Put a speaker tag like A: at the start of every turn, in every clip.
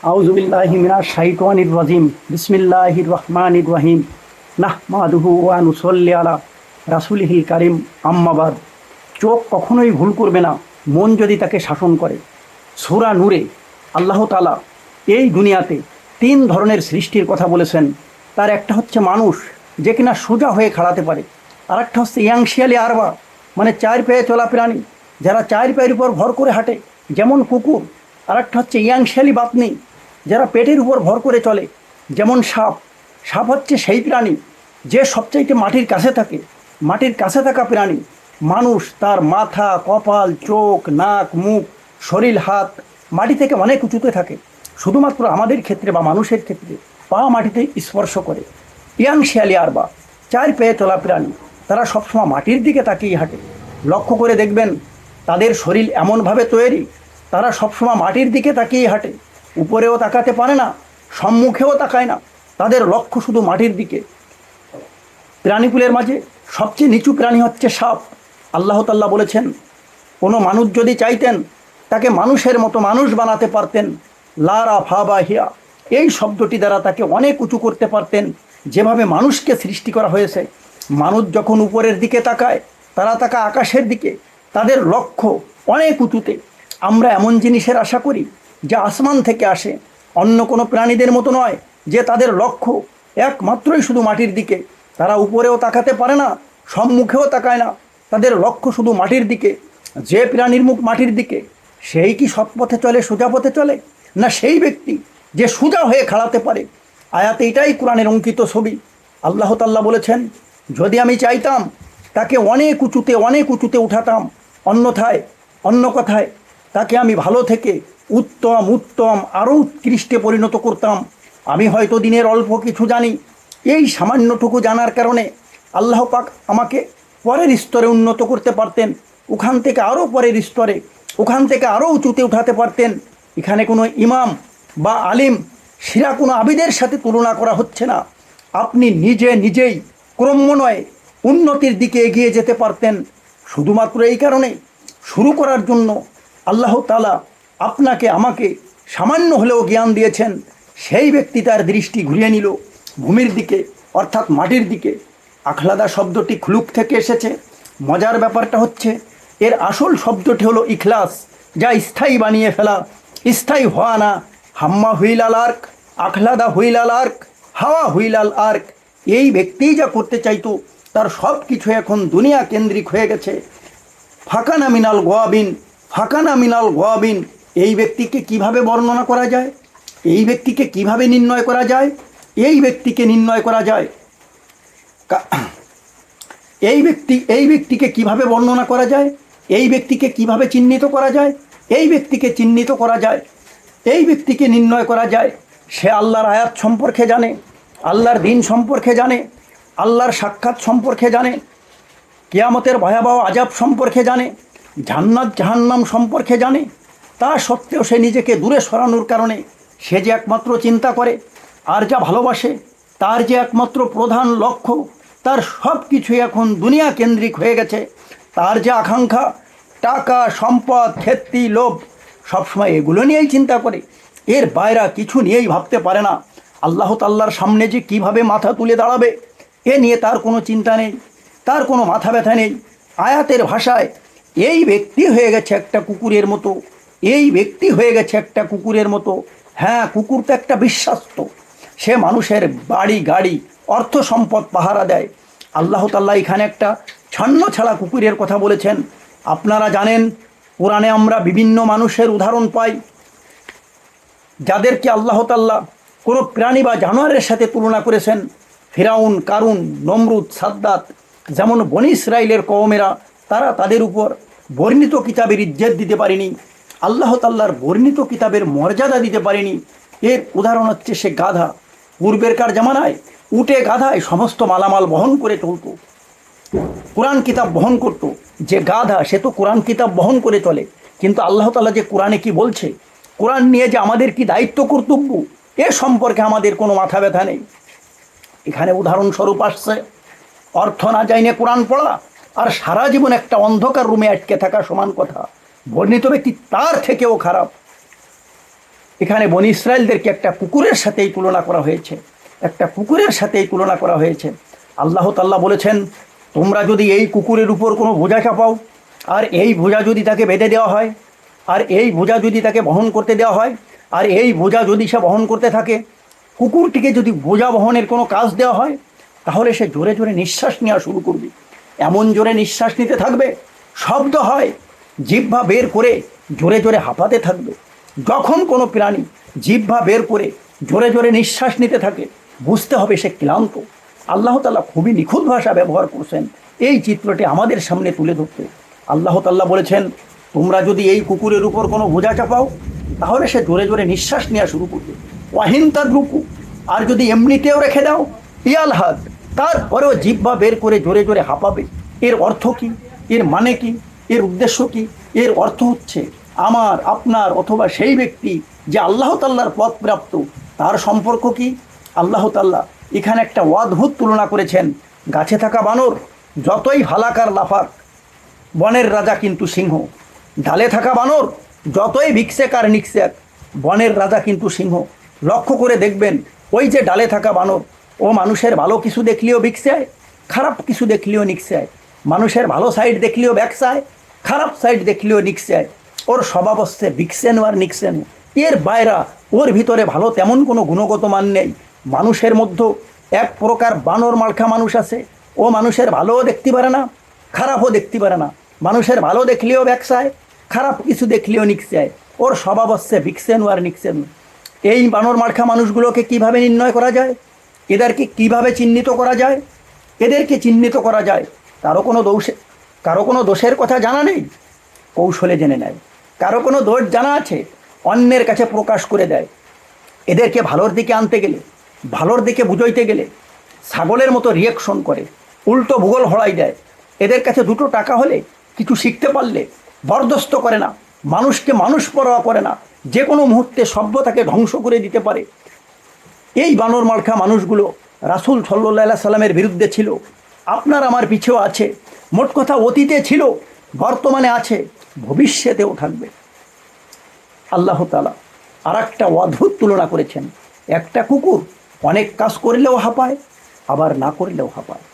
A: আউযুবিল্লাহি মিনাশ শাইতানির রাজিম বিসমিল্লাহির রহমানির রহিম নাহমাদুহু ওয়া নুসাল্লি আলা রাসূলিহিল কারীম আম্মা বাদ। চোখ কখনোই ভুল করবে না মন যদি তাকে শাসন করে। সূরা নূরে আল্লাহ তাআলা এই দুনিয়াতে তিন ধরনের সৃষ্টির কথা বলেছেন। তার একটা হচ্ছে মানুষ, যে কিনা সোজা হয়ে খাড়াতে পারে। আর একটা হচ্ছে ইয়াংশিয়ালি আরবা, মানে চার পায়ে চলা প্রাণী, যারা চার পায়ের উপর ভর করে হাঁটে, যেমন কুকুর। আর একটা হচ্ছে ইয়াংশিয়ালি বাতনি, যারা পেটের উপর ভর করে চলে, যেমন সাপ। সাপ হচ্ছে সেই প্রাণী যে সবচাইতে মাটির কাছে থাকে, মাটির কাছে থাকা প্রাণী। মানুষ তার মাথা, কপাল, চোখ, নাক, মুখ, শরীর, হাত মাটি থেকে অনেক উঁচুতে থাকে। শুধুমাত্র আমাদের ক্ষেত্রে বা মানুষের ক্ষেত্রে পা মাটিতে স্পর্শ করে। ইয়াংশিয়ালি আরবা, চার পায়ে চলা প্রাণী, তারা সবসময় মাটির দিকে তাকিয়ে হাঁটে। লক্ষ্য করে দেখবেন তাদের শরীর এমনভাবে তৈরি, তারা সবসময় মাটির দিকে তাকিয়ে হাঁটে। উপরেও তাকাতে পারে না, সম্মুখেও তাকায় না, তাদের লক্ষ্য শুধু মাটির দিকে। প্রাণীকুলের মাঝে সবচেয়ে নিচু প্রাণী হচ্ছে সাপ। আল্লাহ তাআলা বলেছেন, কোনো মানুষ যদি চাইতেন তাকে মানুষের মতো মানুষ বানাতে পারতেন। লারা ফাবা হিয়া, এই শব্দটি দ্বারা তাকে অনেক উঁচু করতে পারতেন। যেভাবে মানুষকে সৃষ্টি করা হয়েছে, মানুষ যখন উপরের দিকে তাকায়, তারা তাকায় আকাশের দিকে, তাদের লক্ষ্য অনেক উঁচুতে। আমরা এমন জিনিসের আশা করি যা আসমান থেকে আসে, অন্য কোনো প্রাণীদের মতো নয় যে তাদের লক্ষ্য একমাত্রই শুধু মাটির দিকে। তারা উপরেও তাকাতে পারে না, সম্মুখেও তাকায় না, তাদের লক্ষ্য শুধু মাটির দিকে। যে প্রাণীর মুখ মাটির দিকে, সেই কি সৎ পথে চলে, সোজা পথে চলে? না সেই ব্যক্তি যে সোজা হয়ে খাড়াতে পারে। আয়াতে এটাই কোরআনের অঙ্কিত ছবি। আল্লাহ তাআলা বলেছেন, যদি আমি চাইতাম তাকে অনেক উঁচুতে অনেক উঁচুতে উঠাতাম, অন্য কথায় তাকে আমি ভালো থেকে উত্তম উত্তম আরও উৎকৃষ্টে পরিণত করতাম। আমি হয়তো দিনের অল্প কিছু জানি, এই সামান্যটুকু জানার কারণে আল্লাহ পাক আমাকে পরের স্তরে উন্নত করতে পারতেন, ওখান থেকে আরও পরের স্তরে, ওখান থেকে আরও উঁচুতে উঠাতে পারতেন। এখানে কোনো ইমাম বা আলিম, সেরা কোনো আবিদের সাথে তুলনা করা হচ্ছে না। আপনি নিজেই ক্রমান্বয়ে উন্নতির দিকে এগিয়ে যেতে পারতেন। শুধুমাত্র এই কারণে শুরু করার জন্য আল্লাহ তাআলা আপনাকে আমাকে সামান্য হলেও জ্ঞান দিয়েছেন। সেই ব্যক্তি তার দৃষ্টি ঘুরিয়ে নিল ভূমির দিকে, অর্থাৎ মাটির দিকে। আখলাদা শব্দটি খুলুক থেকে এসেছে। মজার ব্যাপারটা হচ্ছে এর আসল শব্দটি হলো ইখলাস, যা স্থায়ী বানিয়ে ফেলা, স্থায়ী হওয়া না। হাম্মা হুইলাল আর্ক, আখলাদা হুইলাল আর্ক, হাওয়া হুইলাল আর্ক। এই ব্যক্তিই যা করতে চাইতো তার সব কিছু এখন দুনিয়া কেন্দ্রিক হয়ে গেছে। ফাকানা মিনাল গোয়াবিন, ফাকানা মিনাল গোয়াবিন। এই ব্যক্তিকে কিভাবে বর্ণনা করা যায়? এই ব্যক্তিকে কিভাবে নির্ণয় করা যায়? এই ব্যক্তিকে নির্ণয় করা যায়, এই ব্যক্তিকে কিভাবে বর্ণনা করা যায়? এই ব্যক্তিকে কিভাবে চিহ্নিত করা যায়? এই ব্যক্তিকে চিহ্নিত করা যায়, এই ব্যক্তিকে নির্ণয় করা যায়। সে আল্লাহর আয়াত সম্পর্কে জানে, আল্লাহর দিন সম্পর্কে জানে, আল্লাহর সাক্ষাৎ সম্পর্কে জানে, কিয়ামতের ভয়াবহ আযাব সম্পর্কে জানে, জান্নাত জাহান্নাম সম্পর্কে জানে। তা সত্ত্বেও সে নিজেকে দূরে সরানোর কারণে সে যে একমাত্র চিন্তা করে আর যা ভালোবাসে, তার যে একমাত্র প্রধান লক্ষ্য, তার সব কিছুই এখন দুনিয়া কেন্দ্রিক হয়ে গেছে। তার যে আকাঙ্ক্ষা, টাকা, সম্পদ, খ্যাতি, লোভ, সবসময় এগুলো নিয়েই চিন্তা করে, এর বাইরে কিছু নিয়েই ভাবতে পারে না। আল্লাহ তাআলার সামনে যে কিভাবে মাথা তুলে দাঁড়াবে, এ নিয়ে তার কোনো চিন্তা নেই, তার কোনো মাথা ব্যথা নেই। আয়াতের ভাষায় এই ব্যক্তি হয়ে গেছে একটা কুকুরের মতো, এই ব্যক্তি হয়ে গেছে একটা কুকুরের মতো। হ্যাঁ, কুকুর তো একটা বিশ্বাস্ত, সে মানুষের বাড়ি গাড়ি অর্থ সম্পদ পাহারা দেয়। আল্লাহ তাআলা এখানে একটা ছন্ন ছাড়া কুকুরের কথা বলেছেন। আপনারা জানেন, কোরআনে আমরা বিভিন্ন মানুষের উদাহরণ পাই যাদেরকে আল্লাহ তাআলা কোনো প্রাণী বা জানোয়ারের সাথে তুলনা করেছেন। ফিরাউন, কারুন, নমরুদ, সাদ্দাত, যেমন বনি ইসরাইলের কওমেরা, তারা তাদের উপর বর্ণিত কিতাবের ইজ্জত দিতে পারেনি, আল্লাহ তাআলার বর্ণিত কিতাবের মর্যাদা দিতে পারেনি। এর উদাহরণ হচ্ছে সে গাধা। পূর্বেরকার জামানায় উটে গাধায় সমস্ত মালামাল বহন করে চলত, কোরআন কিতাব বহন করত। যে গাধা সে তো কোরআন কিতাব বহন করে চলে, কিন্তু আল্লাহ তাআলা যে কোরআনে কি বলছে, কোরআন নিয়ে যে আমাদের কি দায়িত্ব কর্তব্য, এ সম্পর্কে আমাদের কোনো মাথা ব্যথা নেই। এখানে উদাহরণস্বরূপ আসছে অর্থ না জাইনে কোরআন পড়া আর সারা জীবন একটা অন্ধকার রুমে আটকে থাকা সমান কথা। বর্ণিত ব্যক্তি তার থেকেও খারাপ। এখানে বনি ইসরায়েলদেরকে একটা কুকুরের সাথেই তুলনা করা হয়েছে, একটা কুকুরের সাথেই তুলনা করা হয়েছে। আল্লাহ তাআলা বলেছেন, তোমরা যদি এই কুকুরের উপর কোনো বোঝা চাপাও, আর এই বোঝা যদি তাকে বেঁধে দেওয়া হয়, আর এই বোঝা যদি তাকে বহন করতে দেওয়া হয়, আর এই বোঝা যদি সে বহন করতে থাকে, কুকুরটিকে যদি বোঝা বহনের কোনো কাজ দেওয়া হয়, তাহলে সে জোরে জোরে নিঃশ্বাস নেওয়া শুরু করবে। এমন জোরে নিঃশ্বাস নিতে থাকবে, শব্দ হয়, জিহ্বা বের করে জোরে জোরে হাঁপাতে থাকবে। যখন কোনো প্রাণী জিহ্বা বের করে জোরে জোরে নিঃশ্বাস নিতে থাকে, বুঝতে হবে সে ক্লান্ত। আল্লাহ তাআলা খুবই নিখুঁত ভাষা ব্যবহার করছেন এই চিত্রটি আমাদের সামনে তুলে ধরতে। আল্লাহ তাআলা বলেছেন, তোমরা যদি এই কুকুরের উপর কোনো বোঝা চাপাও, তাহলে সে জোরে জোরে নিঃশ্বাস নেওয়া শুরু করবে। ওয়াহিন তাদরুকু, আর যদি এমনিতেও রেখে দাও, ইয়াল হাত, তারপরেও জিহ্বা বের করে জোরে জোরে হাঁপাবে। এর অর্থ কি? এর মানে কি? এর উদ্দেশ্য কি? এর অর্থ হচ্ছে, আমার, আপনার অথবা সেই ব্যক্তি যে আল্লাহ তাআলার পথ প্রাপ্ত, তার সম্পর্ক কি? আল্লাহ তাআলা এখানে একটা অদ্ভুত তুলনা করেছেন। গাছে থাকা বানর যতই হালাকার লাফাক, বনের রাজা কিন্তু সিংহ। ডালে থাকা বানর যতই ভিক্ষেক আর নিক্ষেক, বনের রাজা কিন্তু সিংহ। লক্ষ্য করে দেখবেন, ওই যে ডালে থাকা বানর, ও মানুষের ভালো কিছু দেখলেও ভিক্ষায়, খারাপ কিছু দেখলেও নিক্ষায়। মানুষের ভালো সাইড দেখলেও ব্যবসায়, খারাপ সাইড দেখলেও নিক্ষায়। ওর স্বভাব হচ্ছে ভিক্ষেন আর নিক্ষেন, এর বাইরা ওর ভিতরে ভালো তেমন কোনো গুণগত মান নেই। মানুষের মধ্যে এক প্রকার বানর মার্কা মানুষ আছে, ও মানুষের ভালোও দেখতে পারে না, খারাপও দেখতে পারে না। মানুষের ভালো দেখলেও ব্যবসায়, খারাপ কিছু দেখলেও নিক্ষায়। ওর স্বভাব হচ্ছে ভিক্ষেন আর নিক্ষেন। এই বানর মার্কা মানুষগুলোকে কিভাবে নির্ণয় করা যায়? এদেরকে কিভাবে চিহ্নিত করা যায়? এদেরকে চিহ্নিত করা যায়, কারো কোনো দোষের কথা জানা নেই, কৌশলে জেনে নেয়। কারো কোনো দোষ জানা আছে, অন্যের কাছে প্রকাশ করে দেয়। এদেরকে ভালোর দিকে আনতে গেলে, ভালোর দিকে বুঝাইতে গেলে ছাগলের মতো রিয়াকশন করে, উল্টো ভূগোল হড়াই দেয়। এদের কাছে দুটো টাকা হলে, কিছু শিখতে পারলে বরদস্ত করে না, মানুষকে মানুষ পরোয়া করে না, যে কোনো মুহূর্তে সভ্যতাকে ধ্বংস করে দিতে পারে। এই বানর মার্কা মানুষগুলো রাসূল সাল্লাল্লাহু আলাইহি সাল্লামের বিরুদ্ধে ছিল, আপনার আমার পিছেও আছে। মোট কথা অতীতে ছিল, বর্তমানে আছে, ভবিষ্যতেও থাকবে। আল্লাহ তাআলা আর একটা অদ্ভুত তুলনা করেছেন। একটা কুকুর অনেক কাজ করলেও হাঁপায়, আবার না করলেও হাঁপায়।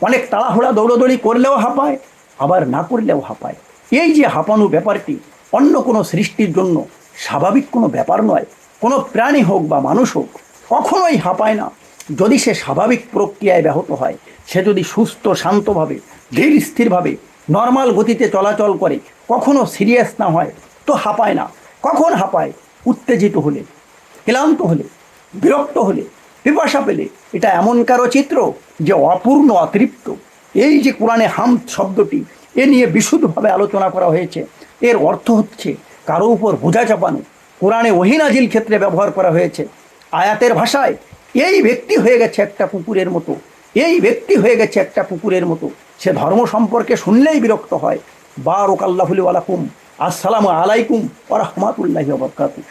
A: অনেক তাড়াহুড়া দৌড়দৌড়ি করলেও হাঁপায়, আবার না করলেও হাঁপায়। এই যে হাঁপানো ব্যাপারটি অন্য কোনো সৃষ্টির জন্য স্বাভাবিক কোনো ব্যাপার নয়। কোনো প্রাণী হোক বা মানুষ হোক, কখনোই হাঁপায় না যদি সে স্বাভাবিক প্রক্রিয়ায় ব্যাহত হয়। সে যদি সুস্থ শান্তভাবে ধীর স্থিরভাবে নর্মাল গতিতে চলাচল করে, কখনো সিরিয়াস না হয়, তো হাঁপায় না। কখন হাঁপায়? উত্তেজিত হলে, ক্লান্ত হলে, বিরক্ত হলে, পিপাসা পেলে। এটা এমন কারো চিত্র যে অপূর্ণ, অতৃপ্ত। এই যে কোরআনে হামদ শব্দটি, এ নিয়ে বিশুদ্ধভাবে আলোচনা করা হয়েছে। এর অর্থ হচ্ছে কারো উপর বোঝা চাপানো। কোরআনে ওহী নাজিল ক্ষেত্রে ব্যবহার করা হয়েছে। আয়াতের ভাষায় এই ব্যক্তি হয়ে গেছে একটা কুকুরের মতো, এই ব্যক্তি হয়ে গেছে একটা কুকুরের মতো। সে ধর্ম সম্পর্কে শুনলেই বিরক্ত হয়। বারাকাল্লাহু লি ওয়া লাকুম। আসসালামু আলাইকুম ওয়া রাহমাতুল্লাহি ওয়া বারাকাতুহু।